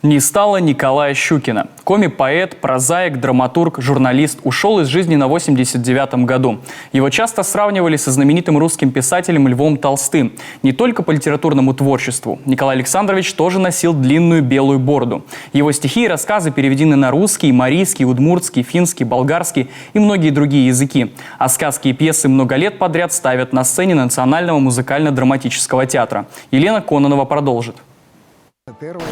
Не стало Николая Щукина. Комик-поэт, прозаик, драматург, журналист ушел из жизни на 89-м году. Его часто сравнивали со знаменитым русским писателем Львом Толстым. Не только по литературному творчеству. Николай Александрович тоже носил длинную белую бороду. Его стихи и рассказы переведены на русский, марийский, удмуртский, финский, болгарский и многие другие языки. А сказки и пьесы много лет подряд ставят на сцене Национального музыкально-драматического театра. Елена Кононова продолжит.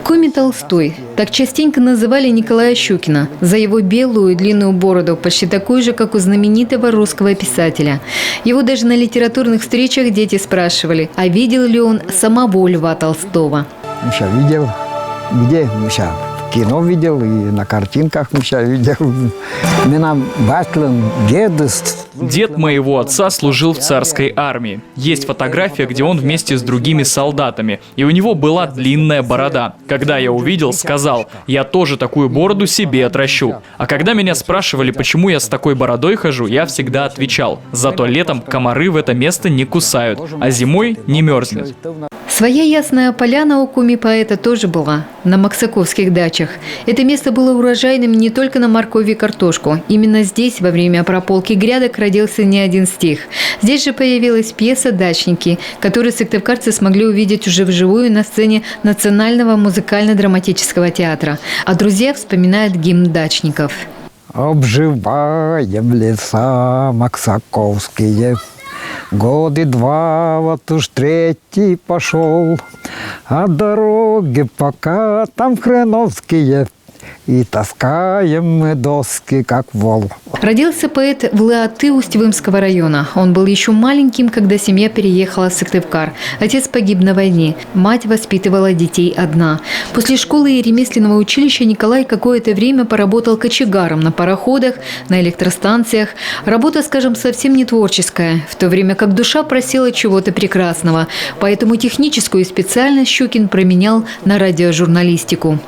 Комик Толстой. Так частенько называли Николая Щукина за его белую и длинную бороду, почти такую же, как у знаменитого русского писателя. Его даже на литературных встречах дети спрашивали, а видел ли он самого Льва Толстого. Миша видел. Где Миша? В кино видел и на картинках Миша видел. Дед моего отца служил в царской армии. Есть фотография, где он вместе с другими солдатами. И у него была длинная борода. Когда я увидел, сказал, я тоже такую бороду себе отращу. А когда меня спрашивали, почему я с такой бородой хожу, я всегда отвечал, зато летом комары в это место не кусают, а зимой не мерзнет. Своя ясная поляна у коми-поэта тоже была, на Максаковских дачах. Это место было урожайным не только на морковь и картошку. Именно здесь во время прополки грядок родился не один стих. Здесь же появилась пьеса «Дачники», которую сыктывкарцы смогли увидеть уже вживую на сцене Национального музыкально-драматического театра. А друзья вспоминают гимн дачников. Обживаем леса Максаковские. Годы два, вот уж третий пошел, а дороги пока там хреновские, и таскаем мы доски, как вол. Родился поэт в Лааты Усть-Вымского района. Он был еще маленьким, когда семья переехала в Сыктывкар. Отец погиб на войне. Мать воспитывала детей одна. После школы и ремесленного училища Николай какое-то время поработал кочегаром на пароходах, на электростанциях. Работа, скажем, совсем не творческая, в то время как душа просила чего-то прекрасного. Поэтому техническую специальность Щукин променял на радиожурналистику.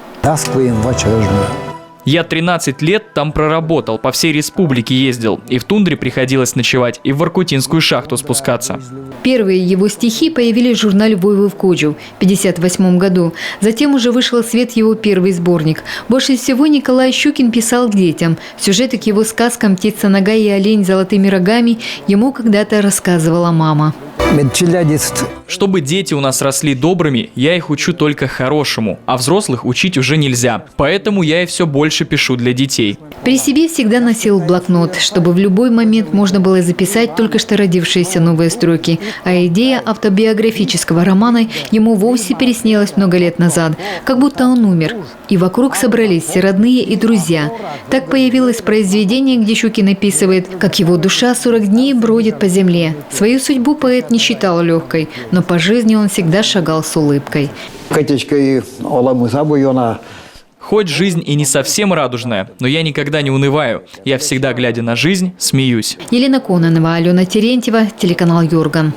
Я 13 лет там проработал, по всей республике ездил. И в тундре приходилось ночевать, и в Воркутинскую шахту спускаться. Первые его стихи появились в журнале «Войвы в Коджу» в 1958 году. Затем уже вышел в свет его первый сборник. Больше всего Николай Щукин писал детям. Сюжеты к его сказкам «Птица нога» и «Олень с золотыми рогами» ему когда-то рассказывала мама. Чтобы дети у нас росли добрыми, я их учу только хорошему, а взрослых учить уже нельзя. Поэтому я и все больше пишу для детей. При себе всегда носил блокнот, чтобы в любой момент можно было записать только что родившиеся новые строки. А идея автобиографического романа ему вовсе переснилась много лет назад, как будто он умер. И вокруг собрались все родные и друзья. Так появилось произведение, где Щукин описывает, как его душа 40 дней бродит по земле. Свою судьбу поэт не считал легкой, но по жизни он всегда шагал с улыбкой. Хоть жизнь и не совсем радужная, но я никогда не унываю. Я всегда, глядя на жизнь, смеюсь. Елена Кононова, Алена Терентьева, телеканал «Юрган».